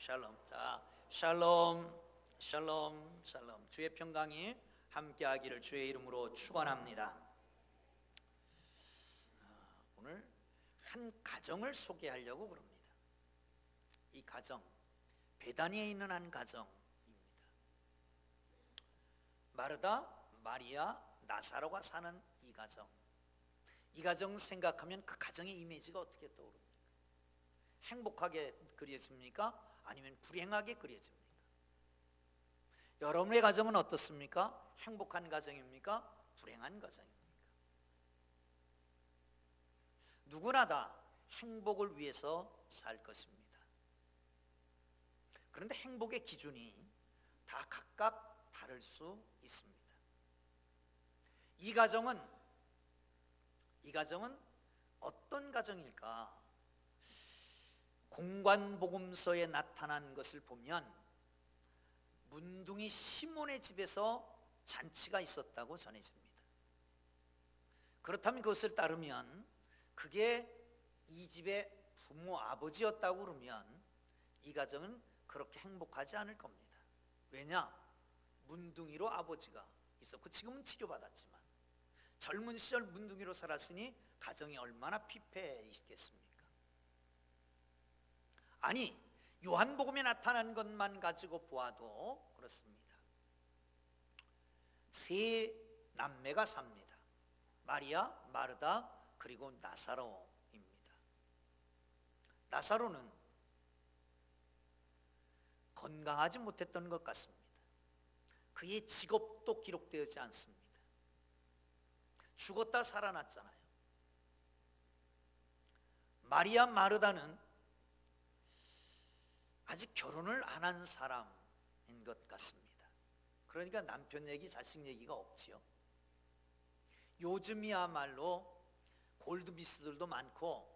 샬롬. 자, 샬롬, 샬롬, 샬롬. 주의 평강이 함께하기를 주의 이름으로 축원합니다. 오늘 한 가정을 소개하려고 그럽니다. 이 가정, 베다니에 있는 한 가정입니다. 마르다, 마리아, 나사로가 사는 이 가정. 이 가정 생각하면 그 가정의 이미지가 어떻게 떠오릅니까? 행복하게 그려집니까? 아니면 불행하게 그려집니까? 여러분의 가정은 어떻습니까? 행복한 가정입니까? 불행한 가정입니까? 누구나 다 행복을 위해서 살 것입니다. 그런데 행복의 기준이 다 각각 다를 수 있습니다. 이 가정은 어떤 가정일까? 공관복음서에 나타난 것을 보면 문둥이 시몬의 집에서 잔치가 있었다고 전해집니다. 그렇다면 그것을 따르면 그게 이 집의 부모 아버지였다고 그러면 이 가정은 그렇게 행복하지 않을 겁니다. 왜냐? 문둥이로 아버지가 있었고 지금은 치료받았지만 젊은 시절 문둥이로 살았으니 가정이 얼마나 피폐했겠습니까? 아니, 요한복음에 나타난 것만 가지고 보아도 그렇습니다. 세 남매가 삽니다. 마리아, 마르다, 그리고 나사로입니다. 나사로는 건강하지 못했던 것 같습니다. 그의 직업도 기록되지 않습니다. 죽었다 살아났잖아요. 마리아, 마르다는 아직 결혼을 안 한 사람인 것 같습니다. 그러니까 남편 얘기, 자식 얘기가 없지요. 요즘이야말로 골드미스들도 많고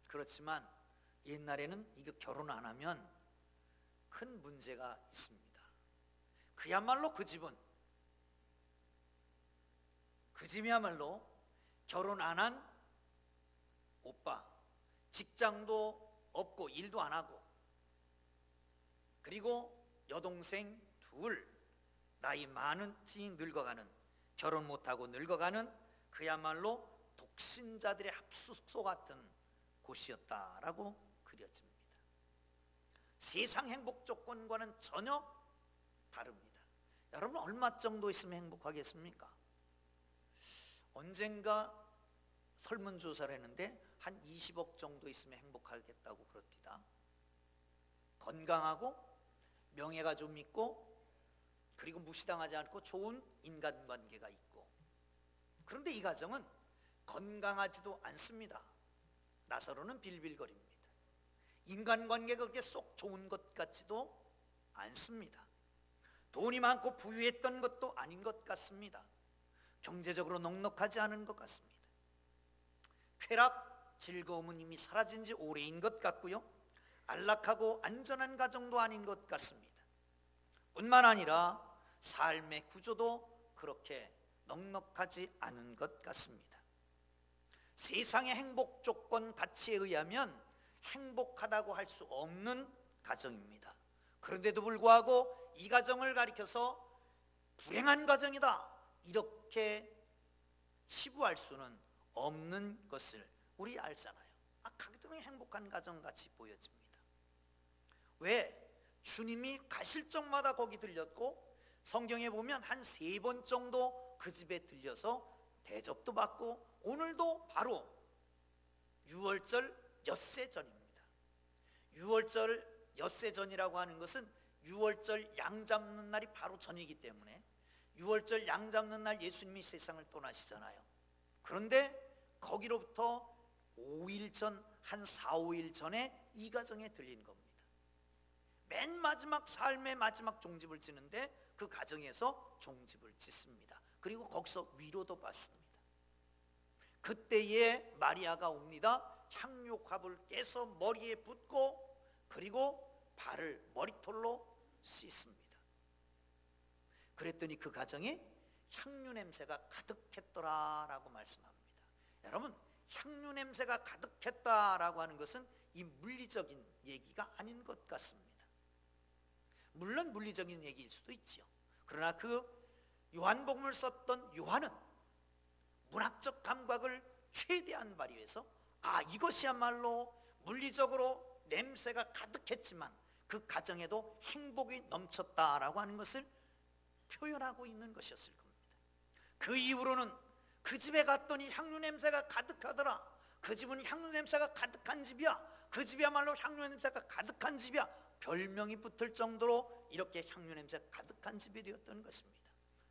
그렇지만 옛날에는 이거 결혼 안 하면 큰 문제가 있습니다. 그야말로 그 집이야말로 결혼 안 한 오빠, 직장도 없고 일도 안 하고 그리고 여동생 둘, 나이 많은 늙어가는, 결혼 못하고 늙어가는 그야말로 독신자들의 합숙소 같은 곳이었다라고 그려집니다. 세상 행복 조건과는 전혀 다릅니다. 여러분 얼마 정도 있으면 행복하겠습니까? 언젠가 설문조사를 했는데 한 20억 정도 있으면 행복하겠다고 그럽니다. 건강하고 명예가 좀 있고 그리고 무시당하지 않고 좋은 인간관계가 있고. 그런데 이 가정은 건강하지도 않습니다. 나사로는 빌빌거립니다. 인간관계가 그렇게 쏙 좋은 것 같지도 않습니다. 돈이 많고 부유했던 것도 아닌 것 같습니다. 경제적으로 넉넉하지 않은 것 같습니다. 쾌락, 즐거움은 이미 사라진 지 오래인 것 같고요, 안락하고 안전한 가정도 아닌 것 같습니다. 뿐만 아니라 삶의 구조도 그렇게 넉넉하지 않은 것 같습니다. 세상의 행복 조건 가치에 의하면 행복하다고 할 수 없는 가정입니다. 그런데도 불구하고 이 가정을 가리켜서 불행한 가정이다 이렇게 치부할 수는 없는 것을 우리 알잖아요. 가정이 행복한 가정같이 보여집니다. 왜? 주님이 가실 적마다 거기 들렸고 성경에 보면 한 3번 정도 그 집에 들려서 대접도 받고 오늘도 바로 유월절 엿새 전입니다. 유월절 엿새 전이라고 하는 것은 유월절 양 잡는 날이 바로 전이기 때문에 유월절 양 잡는 날 예수님이 세상을 떠나시잖아요. 그런데 거기로부터 5일 전, 한 4, 5일 전에 이 가정에 들린 겁니다. 맨 마지막 삶의 마지막 종집을 지는데 그 가정에서 종집을 짓습니다. 그리고 거기서 위로도 받습니다. 그때에 마리아가 옵니다. 향유값을 깨서 머리에 붓고 그리고 발을 머리털로 씻습니다. 그랬더니 그 가정에 향유 냄새가 가득했더라라고 말씀합니다. 여러분, 향유 냄새가 가득했다라고 하는 것은 이 물리적인 얘기가 아닌 것 같습니다. 물론 물리적인 얘기일 수도 있지요. 그러나 그 요한복음을 썼던 요한은 문학적 감각을 최대한 발휘해서 이것이야말로 물리적으로 냄새가 가득했지만 그 가정에도 행복이 넘쳤다라고 하는 것을 표현하고 있는 것이었을 겁니다. 그 이후로는 그 집에 갔더니 향유 냄새가 가득하더라. 그 집은 향유 냄새가 가득한 집이야. 그 집이야말로 향유 냄새가 가득한 집이야. 별명이 붙을 정도로 이렇게 향유 냄새가 가득한 집이 되었던 것입니다.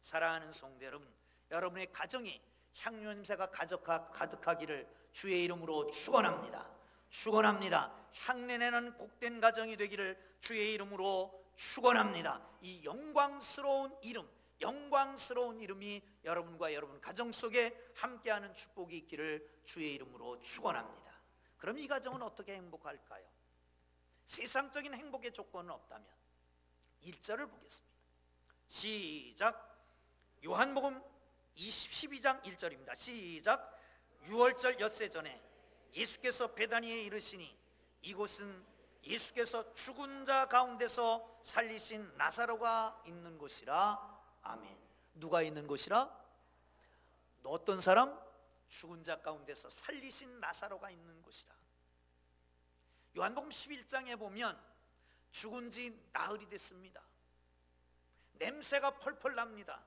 사랑하는 성도 여러분, 여러분의 가정이 향유 냄새가 가득하기를 주의 이름으로 축원합니다. 축원합니다. 향내내는 복된 가정이 되기를 주의 이름으로 축원합니다. 이 영광스러운 이름이 여러분과 여러분 가정 속에 함께하는 축복이 있기를 주의 이름으로 축원합니다. 그럼 이 가정은 어떻게 행복할까요? 세상적인 행복의 조건은 없다면 1절을 보겠습니다. 시작. 요한복음 12장 1절입니다. 시작. 6월절 엿새 전에 예수께서 베다니에 이르시니 이곳은 예수께서 죽은 자 가운데서 살리신 나사로가 있는 곳이라. 아멘. 누가 있는 곳이라? 어떤 사람? 죽은 자 가운데서 살리신 나사로가 있는 곳이라. 요한복음 11장에 보면 죽은 지 나흘이 됐습니다. 냄새가 펄펄 납니다.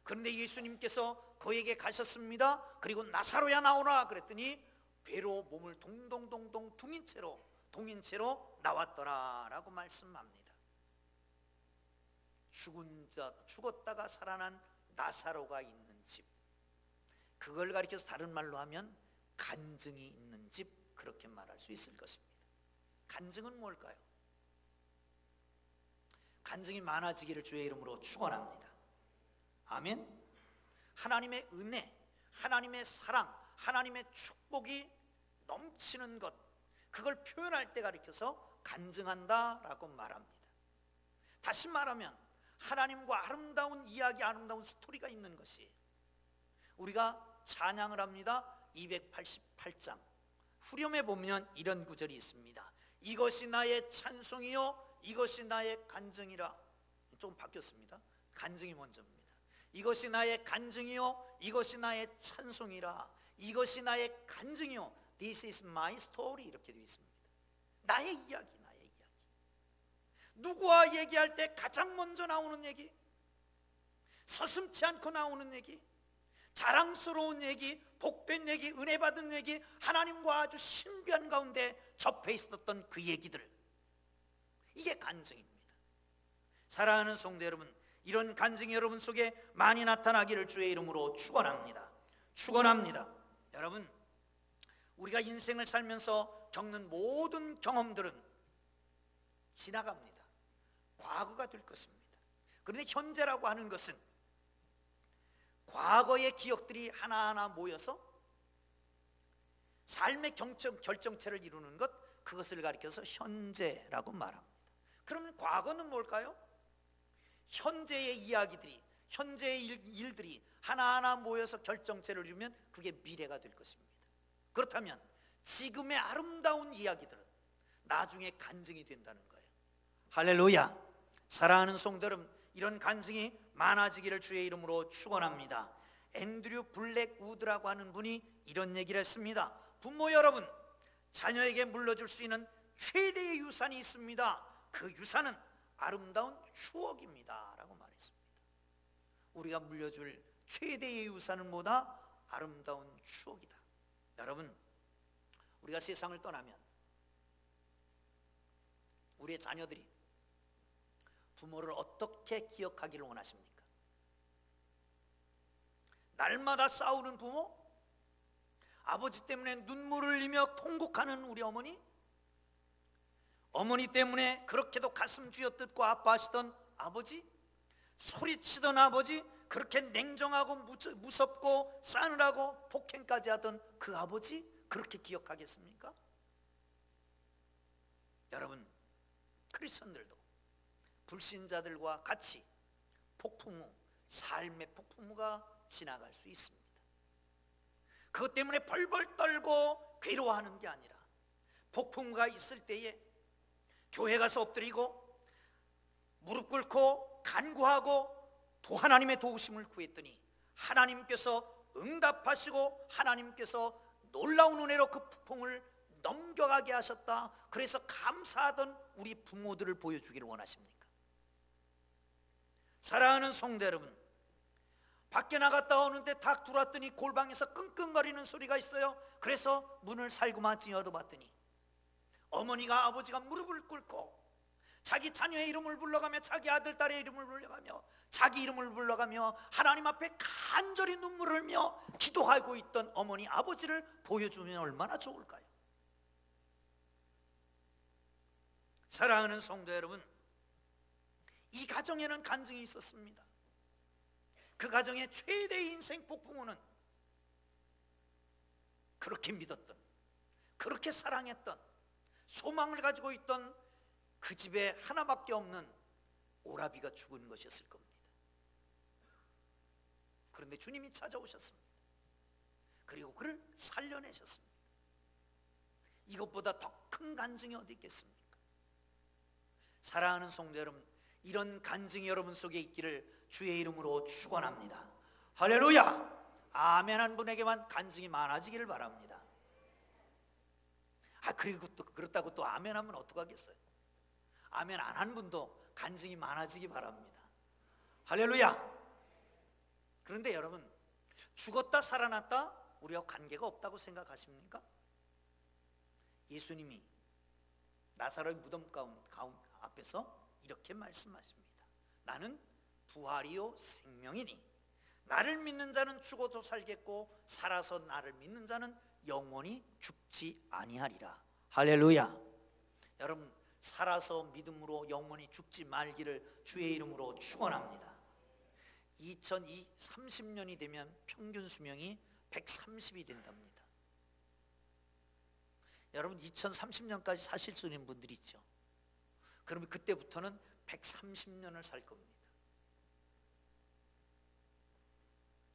그런데 예수님께서 그에게 가셨습니다. 그리고 나사로야 나오라 그랬더니 배로 몸을 동동동동 동인 채로 나왔더라라고 말씀합니다. 죽었다가 살아난 나사로가 있는 집, 그걸 가리켜서 다른 말로 하면 간증이 있는 집, 그렇게 말할 수 있을 것입니다. 간증은 뭘까요? 간증이 많아지기를 주의 이름으로 축원합니다. 아멘. 하나님의 은혜, 하나님의 사랑, 하나님의 축복이 넘치는 것, 그걸 표현할 때 가리켜서 간증한다라고 말합니다. 다시 말하면 하나님과 아름다운 이야기, 아름다운 스토리가 있는 것이, 우리가 찬양을 합니다. 288장 후렴에 보면 이런 구절이 있습니다. 이것이 나의 찬송이요 이것이 나의 간증이라. 좀 바뀌었습니다. 간증이 먼저입니다. 이것이 나의 간증이요 이것이 나의 찬송이라. 이것이 나의 간증이요, This is my story, 이렇게 되어 있습니다. 나의 이야기. 누구와 얘기할 때 가장 먼저 나오는 얘기, 서슴지 않고 나오는 얘기, 자랑스러운 얘기, 복된 얘기, 은혜 받은 얘기, 하나님과 아주 신비한 가운데 접해 있었던 그 얘기들, 이게 간증입니다. 사랑하는 성도 여러분, 이런 간증이 여러분 속에 많이 나타나기를 주의 이름으로 축원합니다. 축원합니다. 여러분, 우리가 인생을 살면서 겪는 모든 경험들은 지나갑니다. 과거가 될 것입니다. 그런데 현재라고 하는 것은 과거의 기억들이 하나하나 모여서 삶의 결정체를 이루는 것, 그것을 가리켜서 현재라고 말합니다. 그러면 과거는 뭘까요? 현재의 이야기들이, 현재의 일들이 하나하나 모여서 결정체를 이루면 그게 미래가 될 것입니다. 그렇다면 지금의 아름다운 이야기들은 나중에 간증이 된다는 거예요. 할렐루야. 사랑하는 성도 여러분, 이런 간증이 많아지기를 주의 이름으로 축원합니다. 앤드류 블랙우드라고 하는 분이 이런 얘기를 했습니다. 부모 여러분, 자녀에게 물려줄 수 있는 최대의 유산이 있습니다. 그 유산은 아름다운 추억입니다 라고 말했습니다. 우리가 물려줄 최대의 유산은 뭐다? 아름다운 추억이다. 여러분, 우리가 세상을 떠나면 우리의 자녀들이 부모를 어떻게 기억하기를 원하십니까? 날마다 싸우는 부모, 아버지 때문에 눈물을 흘리며 통곡하는 우리 어머니, 어머니 때문에 그렇게도 가슴 쥐어뜯고 아파하시던 아버지, 소리치던 아버지, 그렇게 냉정하고 무섭고 싸늘하고 폭행까지 하던 그 아버지, 그렇게 기억하겠습니까? 여러분, 크리스천들도 불신자들과 같이 폭풍우, 삶의 폭풍우가 지나갈 수 있습니다. 그것 때문에 벌벌 떨고 괴로워하는 게 아니라 폭풍우가 있을 때에 교회 가서 엎드리고 무릎 꿇고 간구하고 또 하나님의 도우심을 구했더니 하나님께서 응답하시고 하나님께서 놀라운 은혜로 그 폭풍을 넘겨가게 하셨다. 그래서 감사하던 우리 부모들을 보여주기를 원하십니까? 사랑하는 성도 여러분, 밖에 나갔다 오는데 딱 들어왔더니 골방에서 끙끙거리는 소리가 있어요. 그래서 문을 살구마치 열어봤더니 어머니가 아버지가 무릎을 꿇고 자기 자녀의 이름을 불러가며 자기 아들 딸의 이름을 불러가며 자기 이름을 불러가며 하나님 앞에 간절히 눈물을 흘며 기도하고 있던 어머니 아버지를 보여주면 얼마나 좋을까요? 사랑하는 성도 여러분, 이 가정에는 간증이 있었습니다. 그 가정의 최대의 인생 폭풍우는 그렇게 믿었던, 그렇게 사랑했던, 소망을 가지고 있던 그 집에 하나밖에 없는 오라비가 죽은 것이었을 겁니다. 그런데 주님이 찾아오셨습니다. 그리고 그를 살려내셨습니다. 이것보다 더 큰 간증이 어디 있겠습니까? 사랑하는 성도 여러분, 이런 간증이 여러분 속에 있기를 주의 이름으로 축원합니다. 할렐루야! 아멘 한 분에게만 간증이 많아지기를 바랍니다. 그리고 또 그렇다고 또 아멘 하면 어떡하겠어요? 아멘 안 한 분도 간증이 많아지기 바랍니다. 할렐루야! 그런데 여러분, 죽었다 살아났다 우리와 관계가 없다고 생각하십니까? 예수님이 나사로의 무덤 가운 앞에서 이렇게 말씀하십니다. 나는 부활이요 생명이니 나를 믿는 자는 죽어도 살겠고 살아서 나를 믿는 자는 영원히 죽지 아니하리라. 할렐루야! 여러분, 살아서 믿음으로 영원히 죽지 말기를 주의 이름으로 축원합니다. 2030년이 되면 평균 수명이 130이 된답니다. 여러분, 2030년까지 사실 수 있는 분들이 있죠. 그러면 그때부터는 130년을 살 겁니다.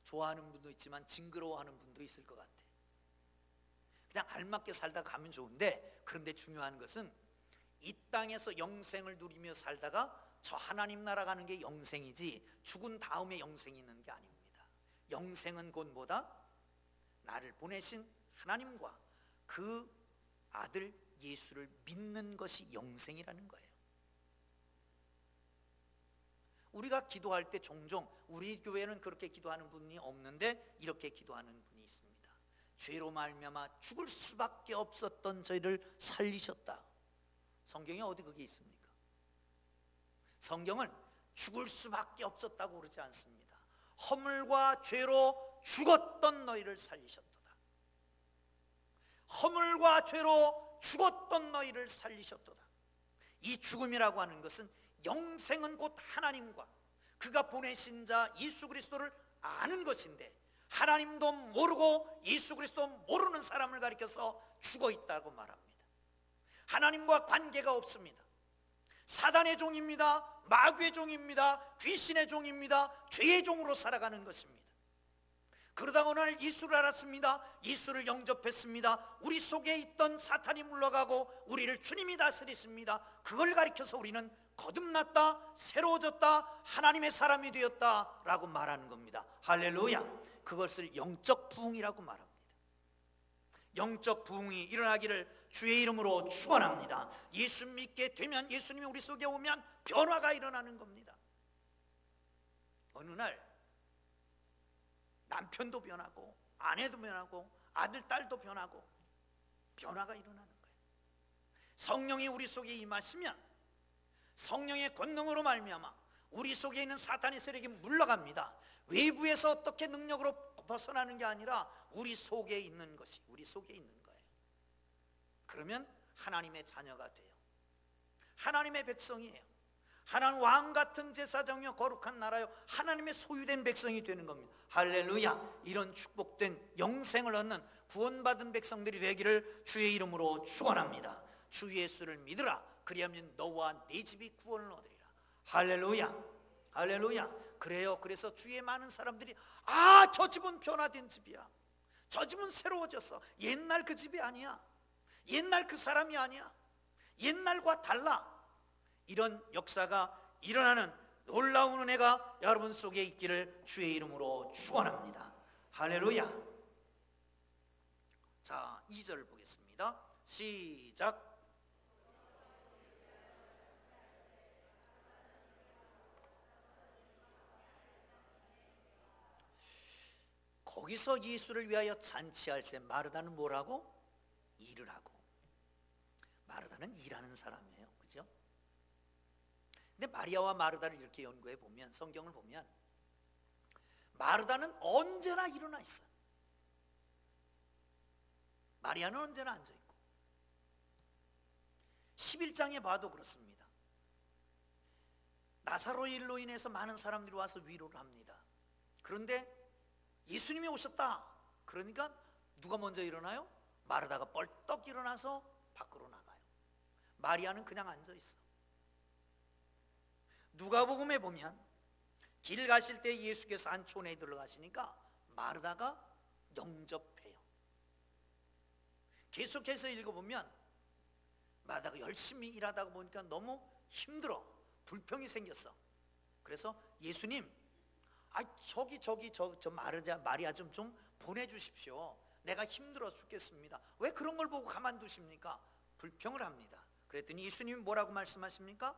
좋아하는 분도 있지만 징그러워하는 분도 있을 것 같아. 그냥 알맞게 살다 가면 좋은데, 그런데 중요한 것은 이 땅에서 영생을 누리며 살다가 저 하나님 나라 가는 게 영생이지 죽은 다음에 영생이 있는 게 아닙니다. 영생은 곧 뭐다? 나를 보내신 하나님과 그 아들 예수를 믿는 것이 영생이라는 거예요. 우리가 기도할 때 종종 우리 교회는 그렇게 기도하는 분이 없는데 이렇게 기도하는 분이 있습니다. 죄로 말미암아 죽을 수밖에 없었던 저희를 살리셨다. 성경에 어디 그게 있습니까? 성경은 죽을 수밖에 없었다고 그러지 않습니다. 허물과 죄로 죽었던 너희를 살리셨도다. 허물과 죄로 죽었던 너희를 살리셨도다. 이 죽음이라고 하는 것은 영생은 곧 하나님과 그가 보내신 자 예수 그리스도를 아는 것인데, 하나님도 모르고 예수 그리스도 모르는 사람을 가리켜서 죽어 있다고 말합니다. 하나님과 관계가 없습니다. 사단의 종입니다. 마귀의 종입니다. 귀신의 종입니다. 죄의 종으로 살아가는 것입니다. 그러다가 어느 날 예수를 알았습니다. 예수를 영접했습니다. 우리 속에 있던 사탄이 물러가고 우리를 주님이 다스리십니다. 그걸 가리켜서 우리는 거듭났다, 새로워졌다, 하나님의 사람이 되었다 라고 말하는 겁니다. 할렐루야! 그것을 영적 부흥이라고 말합니다. 영적 부흥이 일어나기를 주의 이름으로 축원합니다. 예수 믿게 되면, 예수님이 우리 속에 오면 변화가 일어나는 겁니다. 어느 날 남편도 변하고 아내도 변하고 아들 딸도 변하고 변화가 일어나는 거예요. 성령이 우리 속에 임하시면 성령의 권능으로 말미암아 우리 속에 있는 사탄의 세력이 물러갑니다. 외부에서 어떻게 능력으로 벗어나는 게 아니라 우리 속에 있는 것이 우리 속에 있는 거예요. 그러면 하나님의 자녀가 돼요. 하나님의 백성이에요. 하나님 왕 같은 제사장이요 거룩한 나라요 하나님의 소유된 백성이 되는 겁니다. 할렐루야! 이런 축복된 영생을 얻는 구원받은 백성들이 되기를 주의 이름으로 축원합니다. 주 예수를 믿으라. 그리하면 너와 네 집이 구원을 얻으리라. 할렐루야! 할렐루야! 그래요. 그래서 주위에 많은 사람들이 저 집은 변화된 집이야. 저 집은 새로워졌어. 옛날 그 집이 아니야. 옛날 그 사람이 아니야. 옛날과 달라. 이런 역사가 일어나는 놀라운 은혜가 여러분 속에 있기를 주의 이름으로 축원합니다. 할렐루야. 자, 2절 보겠습니다. 시작. 거기서 예수를 위하여 잔치할 때 마르다는 뭐라고? 일을 하고. 마르다는 일하는 사람이에요. 그죠? 근데 마리아와 마르다를 이렇게 연구해 보면, 성경을 보면 마르다는 언제나 일어나 있어요. 마리아는 언제나 앉아 있고. 11장에 봐도 그렇습니다. 나사로 일로 인해서 많은 사람들이 와서 위로를 합니다. 그런데 예수님이 오셨다. 그러니까 누가 먼저 일어나요? 마르다가 벌떡 일어나서 밖으로 나가요. 마리아는 그냥 앉아 있어. 누가복음에 보면 길 가실 때 예수께서 안촌에 들어가시니까 마르다가 영접해요. 계속해서 읽어보면 마르다가 열심히 일하다 보니까 너무 힘들어. 불평이 생겼어. 그래서 예수님, 저 마리아 좀 보내주십시오. 내가 힘들어 죽겠습니다. 왜 그런 걸 보고 가만두십니까? 불평을 합니다. 그랬더니 예수님이 뭐라고 말씀하십니까?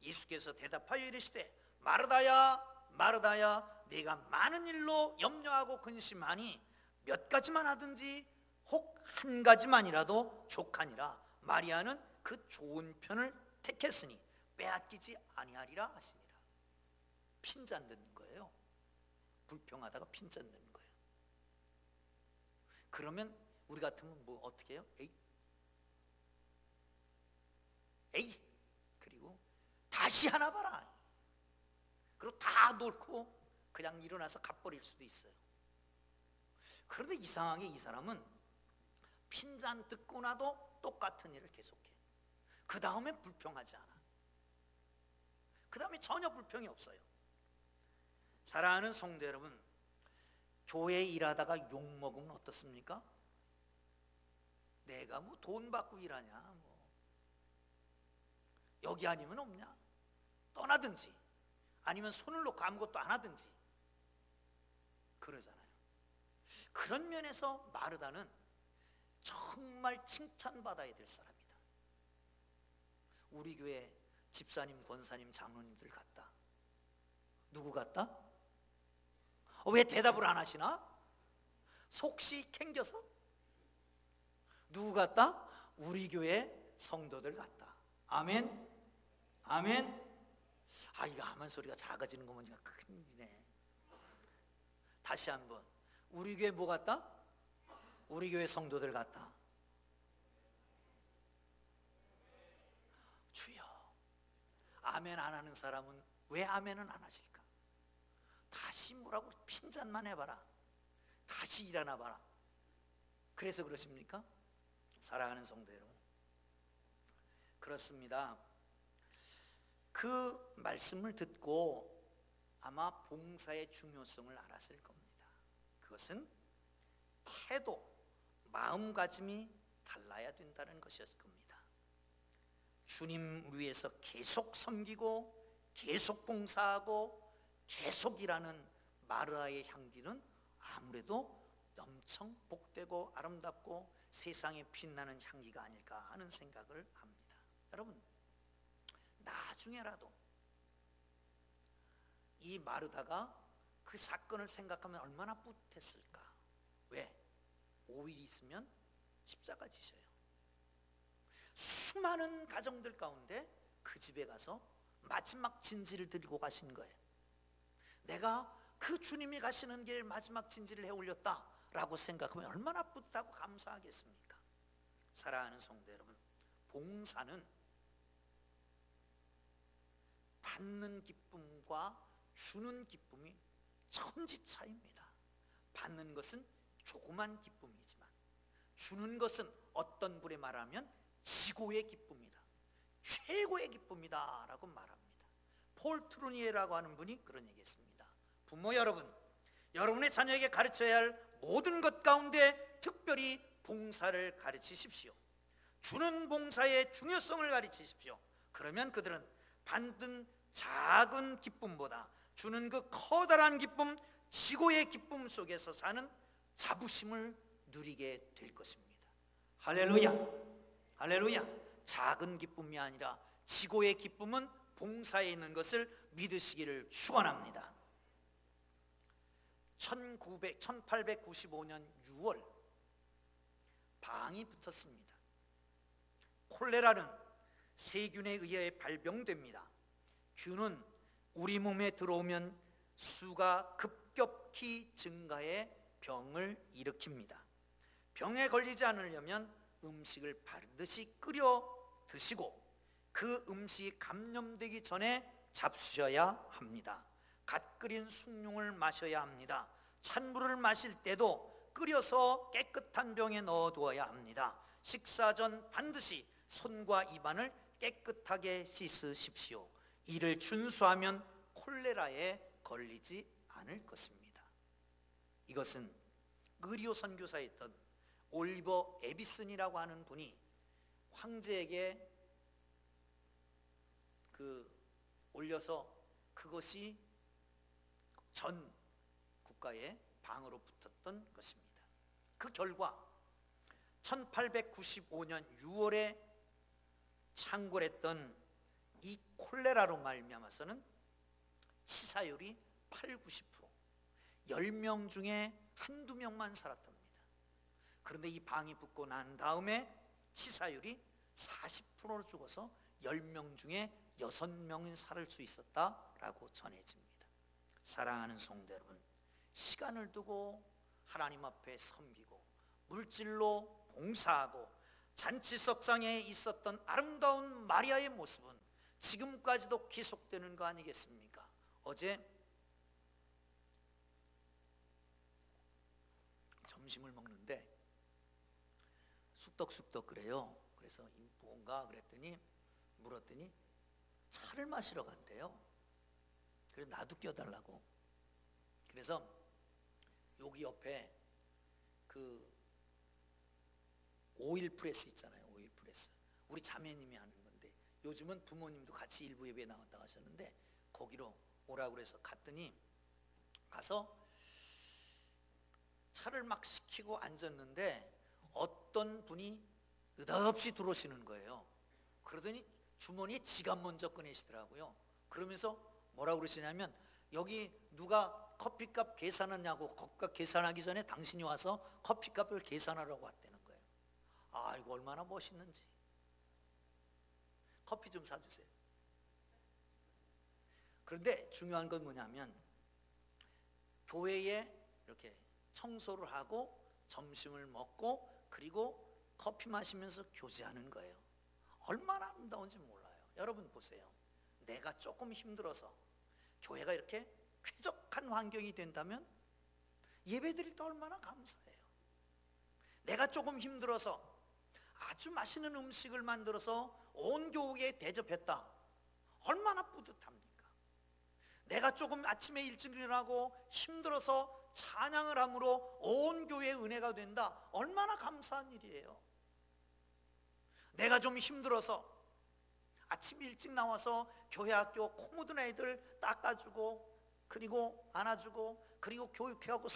예수께서 대답하여 이르시되 마르다야 마르다야, 네가 많은 일로 염려하고 근심하니 몇 가지만 하든지 혹 한 가지만이라도 족하니라. 마리아는 그 좋은 편을 택했으니 빼앗기지 아니하리라 하시니라. 핀잔 듣는 거예요. 불평하다가 핀잔 듣는 거예요. 그러면 우리 같으면 뭐 어떻게 해요? 에이 그리고 다시 하나 봐라. 그리고 다 놓고 그냥 일어나서 가버릴 수도 있어요. 그런데 이상하게 이 사람은 핀잔 듣고 나도 똑같은 일을 계속해. 그 다음에 불평하지 않아. 그 다음에 전혀 불평이 없어요. 사랑하는 성도 여러분, 교회 일하다가 욕먹으면 어떻습니까? 내가 뭐 돈 받고 일하냐, 뭐 여기 아니면 없냐, 떠나든지 아니면 손을 놓고 아무것도 안 하든지 그러잖아요. 그런 면에서 마르다는 정말 칭찬받아야 될 사람이다. 우리 교회 집사님, 권사님, 장로님들 같다. 누구 같다? 왜 대답을 안 하시나? 속시 캥겨서? 누구 같다? 우리 교회 성도들 같다. 아멘. 아멘. 이거 아멘 소리가 작아지는 거 보니까 큰일이네. 다시 한번. 우리 교회 뭐 같다? 우리 교회 성도들 같다. 주여, 아멘 안 하는 사람은 왜 아멘은 안 하실까? 다시 뭐라고 핀잔만 해봐라. 다시 일하나 봐라. 그래서 그러십니까? 사랑하는 성도 여러분, 그렇습니다. 그 말씀을 듣고 아마 봉사의 중요성을 알았을 겁니다. 그것은 태도, 마음가짐이 달라야 된다는 것이었을 겁니다. 주님 위해서 계속 섬기고 계속 봉사하고 계속 일하는 마르아의 향기는 아무래도 엄청 복되고 아름답고 세상에 빛나는 향기가 아닐까 하는 생각을 합니다. 여러분, 나중에라도 이 마르다가 그 사건을 생각하면 얼마나 뿌듯했을까. 왜? 5일 있으면 십자가 지셔요. 수많은 가정들 가운데 그 집에 가서 마지막 진지를 들고 가신 거예요. 내가 그 주님이 가시는 길 마지막 진지를 해올렸다 라고 생각하면 얼마나 뿌듯하고 감사하겠습니까? 사랑하는 성도 여러분, 봉사는 받는 기쁨과 주는 기쁨이 천지차이입니다. 받는 것은 조그만 기쁨이지만 주는 것은 어떤 분에 말하면 지고의 기쁨이다, 최고의 기쁨이다 라고 말합니다. 폴 트루니에라고 하는 분이 그런 얘기했습니다. 부모 여러분, 여러분의 자녀에게 가르쳐야 할 모든 것 가운데 특별히 봉사를 가르치십시오. 주는 봉사의 중요성을 가르치십시오. 그러면 그들은 받는 작은 기쁨보다 주는 그 커다란 기쁨, 지고의 기쁨 속에서 사는 자부심을 누리게 될 것입니다. 할렐루야, 할렐루야. 작은 기쁨이 아니라 지고의 기쁨은 봉사에 있는 것을 믿으시기를 축원합니다. 1895년 6월 방이 붙었습니다. 콜레라는 세균에 의해 발병됩니다. 균은 우리 몸에 들어오면 수가 급격히 증가해 병을 일으킵니다. 병에 걸리지 않으려면 음식을 반드시 끓여 드시고 그 음식이 감염되기 전에 잡수셔야 합니다. 갓 끓인 숭늉을 마셔야 합니다. 찬물을 마실 때도 끓여서 깨끗한 병에 넣어두어야 합니다. 식사 전 반드시 손과 입안을 깨끗하게 씻으십시오. 이를 준수하면 콜레라에 걸리지 않을 것입니다. 이것은 의료 선교사였던 올리버 에비슨이라고 하는 분이 황제에게 올려서 그것이 전 국가의 방으로 붙었던 것입니다. 그 결과 1895년 6월에 창궐했던 이 콜레라로 말미암아서는 치사율이 80-90%, 10명 중에 한두 명만 살았답니다. 그런데 이 방이 붙고 난 다음에 치사율이 40%로 죽어서 10명 중에 6명은 살을 수 있었다라고 전해집니다. 사랑하는 성도 여러분, 시간을 두고 하나님 앞에 섬기고 물질로 봉사하고 잔치석상에 있었던 아름다운 마리아의 모습은 지금까지도 계속되는 거 아니겠습니까? 어제 점심을 먹는데 쑥떡쑥떡 그래요. 그래서 뭔가 그랬더니 물었더니 차를 마시러 간대요. 그래서 나도 껴달라고. 그래서 여기 옆에 그 오일 프레스 있잖아요. 오일 프레스. 우리 자매님이 하는 건데 요즘은 부모님도 같이 일부 예배에 나왔다 하셨는데 거기로 오라고 그래서 갔더니 가서 차를 막 시키고 앉았는데 어떤 분이 느닷없이 들어오시는 거예요. 그러더니 주머니에 지갑 먼저 꺼내시더라고요. 그러면서 뭐라고 그러시냐면 여기 누가 커피값 계산하냐고, 커피값 계산하기 전에 당신이 와서 커피값을 계산하라고 왔다는 거예요. 아, 이거 얼마나 멋있는지. 커피 좀 사주세요. 그런데 중요한 건 뭐냐면 교회에 이렇게 청소를 하고 점심을 먹고 그리고 커피 마시면서 교제하는 거예요. 얼마나 아름다운지 몰라요. 여러분 보세요. 내가 조금 힘들어서 교회가 이렇게 쾌적한 환경이 된다면 예배드릴 때 얼마나 감사해요. 내가 조금 힘들어서 아주 맛있는 음식을 만들어서 온 교회에 대접했다. 얼마나 뿌듯합니까? 내가 조금 아침에 일찍 일어나고 힘들어서 찬양을 함으로 온 교회의 은혜가 된다. 얼마나 감사한 일이에요. 내가 좀 힘들어서 아침 일찍 나와서 교회 학교 코 묻은 애들 닦아주고 그리고 안아주고 그리고 교육해가고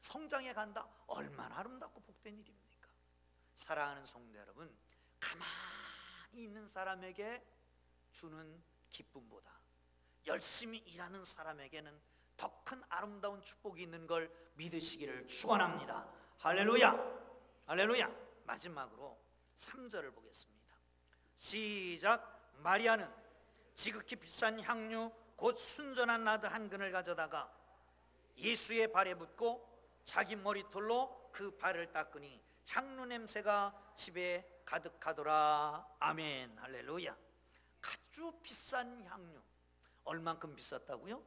성장해 간다. 얼마나 아름답고 복된 일입니까? 사랑하는 성도 여러분, 가만히 있는 사람에게 주는 기쁨보다 열심히 일하는 사람에게는 더 큰 아름다운 축복이 있는 걸 믿으시기를 축원합니다. 할렐루야, 할렐루야. 마지막으로 3절을 보겠습니다. 시작. 마리아는 지극히 비싼 향유 곧 순전한 나드 한 근을 가져다가 예수의 발에 붓고 자기 머리털로 그 발을 닦으니 향유 냄새가 집에 가득하더라. 아멘. 할렐루야. 아주 비싼 향유. 얼만큼 비쌌다고요?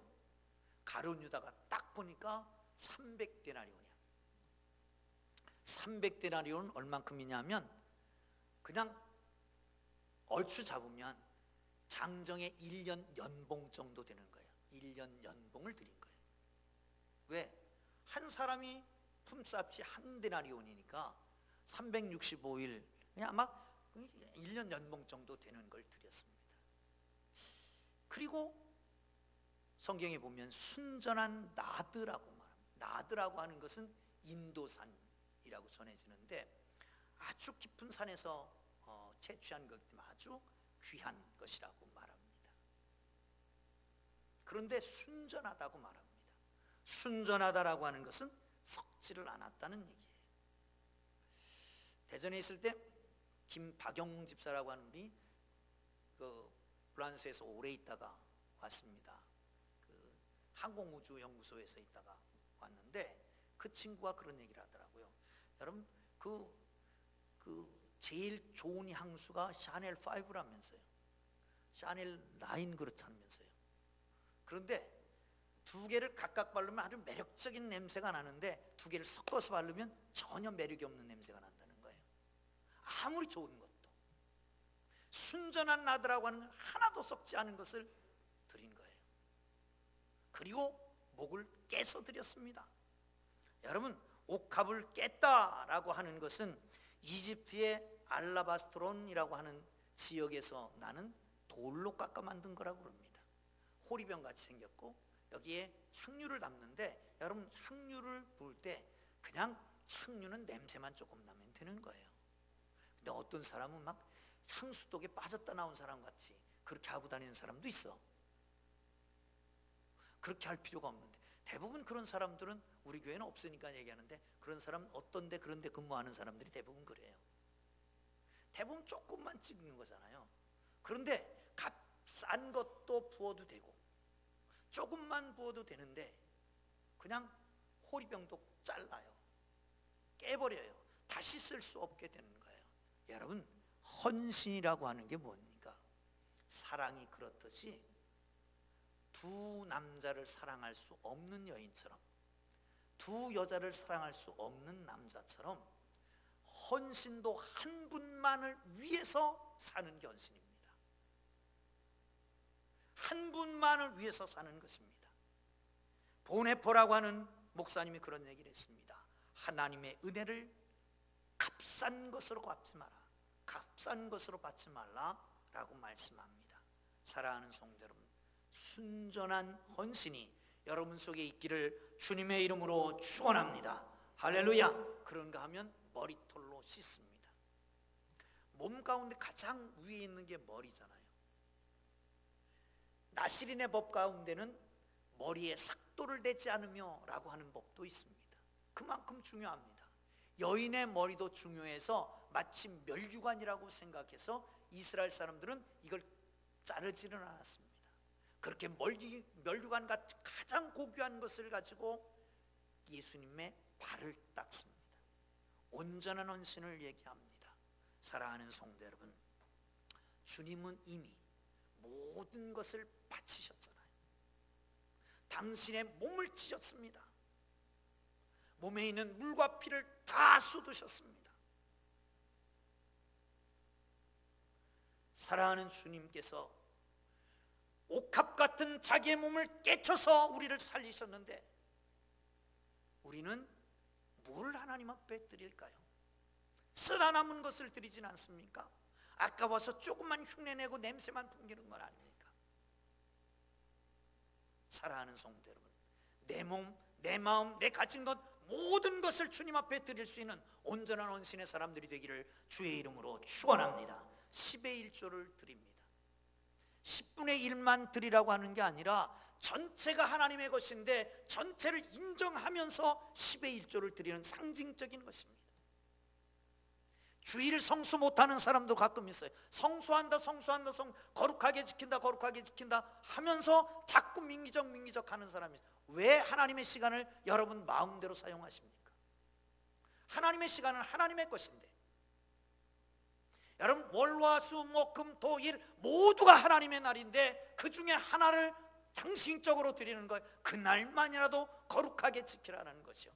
가룟 유다가 딱 보니까 300데나리온이야. 300데나리온은 얼만큼이냐면 그냥 얼추 잡으면 장정의 1년 연봉 정도 되는 거예요. 1년 연봉을 드린 거예요. 왜? 한 사람이 품삯이 한 데나리온이니까 365일 그냥 아마 1년 연봉 정도 되는 걸 드렸습니다. 그리고 성경에 보면 순전한 나드라고 말합니다. 나드라고 하는 것은 인도산이라고 전해지는데 아주 깊은 산에서 채취한 것 때문에 아주 귀한 것이라고 말합니다. 그런데 순전하다고 말합니다. 순전하다라고 하는 것은 썩지를 않았다는 얘기예요. 대전에 있을 때 김박영 집사라고 하는 분이 프랑스에서 오래 있다가 왔습니다. 항공우주연구소에서 있다가 왔는데 그 친구가 그런 얘기를 하더라고요. 여러분 제일 좋은 향수가 샤넬 5라면서요. 샤넬 9 그렇다면서요. 그런데 두 개를 각각 바르면 아주 매력적인 냄새가 나는데 두 개를 섞어서 바르면 전혀 매력이 없는 냄새가 난다는 거예요. 아무리 좋은 것도. 순전한 나드라고 하는 건 하나도 썩지 않은 것을 드린 거예요. 그리고 목을 깨서 드렸습니다. 여러분, 옥합을 깼다라고 하는 것은 이집트의 알라바스트론이라고 하는 지역에서 나는 돌로 깎아 만든 거라고 그럽니다. 호리병 같이 생겼고 여기에 향유를 담는데 여러분 향유를 부을 때 그냥 향유는 냄새만 조금 나면 되는 거예요. 근데 어떤 사람은 막 향수독에 빠졌다 나온 사람 같이 그렇게 하고 다니는 사람도 있어. 그렇게 할 필요가 없는데 대부분 그런 사람들은 우리 교회는 없으니까 얘기하는데 그런 사람 어떤데 그런데 근무하는 사람들이 대부분 그래요. 대부분 조금만 찍는 거잖아요. 그런데 값싼 것도 부어도 되고 조금만 부어도 되는데 그냥 호리병도 잘라요. 깨버려요. 다시 쓸 수 없게 되는 거예요. 여러분, 헌신이라고 하는 게 뭡니까? 사랑이 그렇듯이 두 남자를 사랑할 수 없는 여인처럼 두 여자를 사랑할 수 없는 남자처럼 헌신도 한 분만을 위해서 사는 게 헌신입니다. 한 분만을 위해서 사는 것입니다. 보네포라고 하는 목사님이 그런 얘기를 했습니다. 하나님의 은혜를 값싼 것으로 갚지 마라. 값싼 것으로 받지 말라라고 말씀합니다. 사랑하는 성도 여러분, 순전한 헌신이 여러분 속에 있기를 주님의 이름으로 축원합니다. 할렐루야. 그런가 하면 머리털로 씻습니다. 몸 가운데 가장 위에 있는 게 머리잖아요. 나시린의 법 가운데는 머리에 삭도를 대지 않으며 라고 하는 법도 있습니다. 그만큼 중요합니다. 여인의 머리도 중요해서 마치 멸류관이라고 생각해서 이스라엘 사람들은 이걸 자르지는 않았습니다. 그렇게 멸류관 같이 가장 고귀한 것을 가지고 예수님의 발을 닦습니다. 온전한 헌신을 얘기합니다. 사랑하는 성도 여러분, 주님은 이미 모든 것을 바치셨잖아요. 당신의 몸을 찢었습니다. 몸에 있는 물과 피를 다 쏟으셨습니다. 사랑하는 주님께서 옥합 같은 자기의 몸을 깨쳐서 우리를 살리셨는데 우리는 뭘 하나님 앞에 드릴까요? 쓰다 남은 것을 드리진 않습니까? 아까워서 조금만 흉내내고 냄새만 풍기는 건 아닙니까? 사랑하는 성도 여러분, 내 몸, 내 마음, 내 가진 것 모든 것을 주님 앞에 드릴 수 있는 온전한 헌신의 사람들이 되기를 주의 이름으로 축원합니다. 10의 1조를 드립니다. 10분의 1만 드리라고 하는 게 아니라 전체가 하나님의 것인데 전체를 인정하면서 10의 1조를 드리는 상징적인 것입니다. 주의를 성수 못하는 사람도 가끔 있어요. 성수한다 거룩하게 지킨다 하면서 자꾸 민기적 하는 사람이 있어요. 왜 하나님의 시간을 여러분 마음대로 사용하십니까? 하나님의 시간은 하나님의 것인데 여러분 월화수목금토일 모두가 하나님의 날인데 그 중에 하나를 당신적으로 드리는 거예요. 그날만이라도 거룩하게 지키라는 것이요.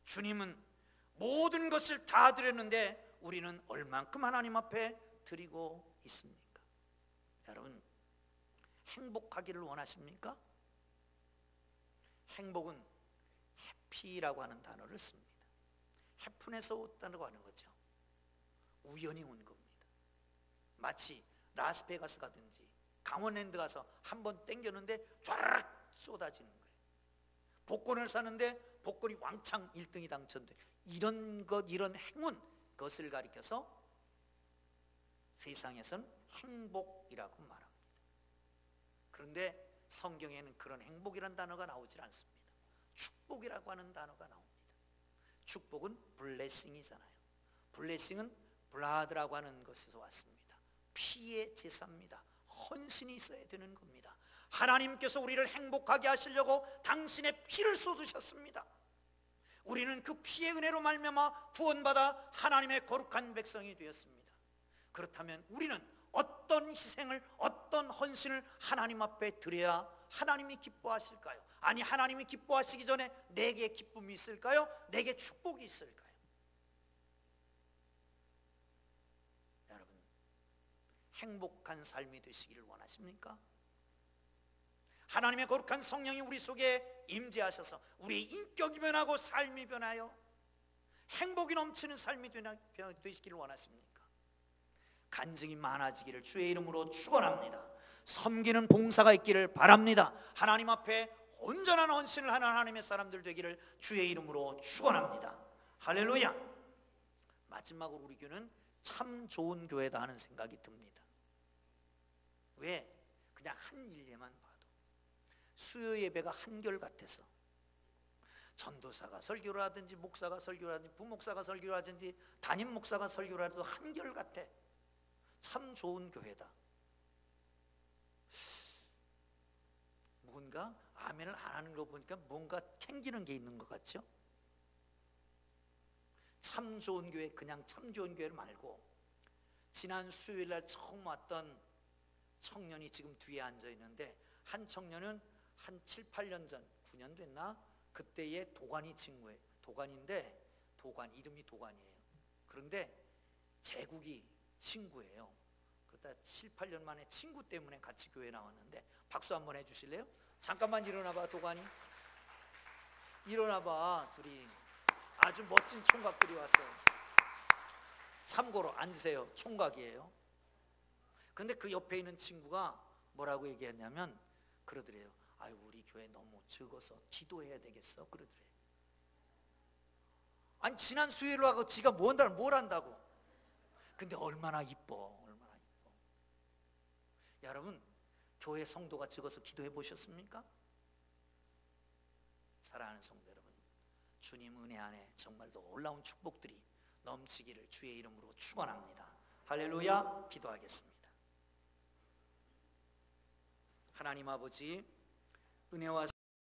주님은 모든 것을 다 드렸는데 우리는 얼만큼 하나님 앞에 드리고 있습니까? 여러분 행복하기를 원하십니까? 행복은 해피라고 하는 단어를 씁니다. 해픈에서 왔다고 하는 거죠. 우연히 온 겁니다. 마치 라스베가스 가든지 강원랜드 가서 한번 땡겼는데 쫙 쏟아지는 거예요. 복권을 사는데 복권이 왕창 1등이 당첨돼. 이런 행운, 그것을 가리켜서 세상에선 행복이라고 말합니다. 그런데 성경에는 그런 행복이라는 단어가 나오질 않습니다. 축복이라고 하는 단어가 나옵니다. 축복은 블레싱이잖아요. 블레싱은 블라드라고 하는 것에서 왔습니다. 피의 제사입니다. 헌신이 있어야 되는 겁니다. 하나님께서 우리를 행복하게 하시려고 당신의 피를 쏟으셨습니다. 우리는 그 피의 은혜로 말미암아 구원받아 하나님의 거룩한 백성이 되었습니다. 그렇다면 우리는 어떤 희생을, 어떤 헌신을 하나님 앞에 드려야 하나님이 기뻐하실까요? 아니, 하나님이 기뻐하시기 전에 내게 기쁨이 있을까요? 내게 축복이 있을까요? 여러분, 행복한 삶이 되시기를 원하십니까? 하나님의 거룩한 성령이 우리 속에 임재하셔서 우리의 인격이 변하고 삶이 변하여 행복이 넘치는 삶이 되시기를 원하십니까? 간증이 많아지기를 주의 이름으로 축원합니다. 섬기는 봉사가 있기를 바랍니다. 하나님 앞에 온전한 헌신을 하는 하나님의 사람들 되기를 주의 이름으로 축원합니다. 할렐루야. 마지막으로 우리 교회는 참 좋은 교회다 하는 생각이 듭니다. 왜? 그냥 한 일례만 봐도 수요 예배가 한결같아서 전도사가 설교를 하든지 목사가 설교를 하든지 부목사가 설교를 하든지 담임 목사가 설교를 하도 한결같아. 참 좋은 교회다. 뭔가 아멘을 안 하는 거 보니까 뭔가 캥기는 게 있는 것 같죠? 참 좋은 교회, 그냥 참 좋은 교회를 말고 지난 수요일 날 처음 왔던 청년이 지금 뒤에 앉아 있는데, 한 청년은 한 7, 8년 전, 9년 됐나? 그때의 도관이 친구예요. 도관인데 이름이 도관이에요. 그런데 제국이 친구예요. 그러다 7, 8년 만에 친구 때문에 같이 교회 나왔는데 박수 한번 해주실래요? 잠깐만 일어나봐. 도관이 일어나봐. 둘이 아주 멋진 총각들이 왔어요. 참고로 앉으세요. 총각이에요. 근데 그 옆에 있는 친구가 뭐라고 얘기했냐면 그러더래요. 아유, 우리 교회 너무 적어서 기도해야 되겠어. 그러더래요. 아니, 지난 수요일로 하고 지가 뭘 한다고. 근데 얼마나 이뻐. 여러분, 교회 성도가 적어서 기도해 보셨습니까? 사랑하는 성도 여러분, 주님 은혜 안에 정말 놀라운 축복들이 넘치기를 주의 이름으로 축원합니다. 할렐루야. 기도하겠습니다. 하나님 아버지, 은혜와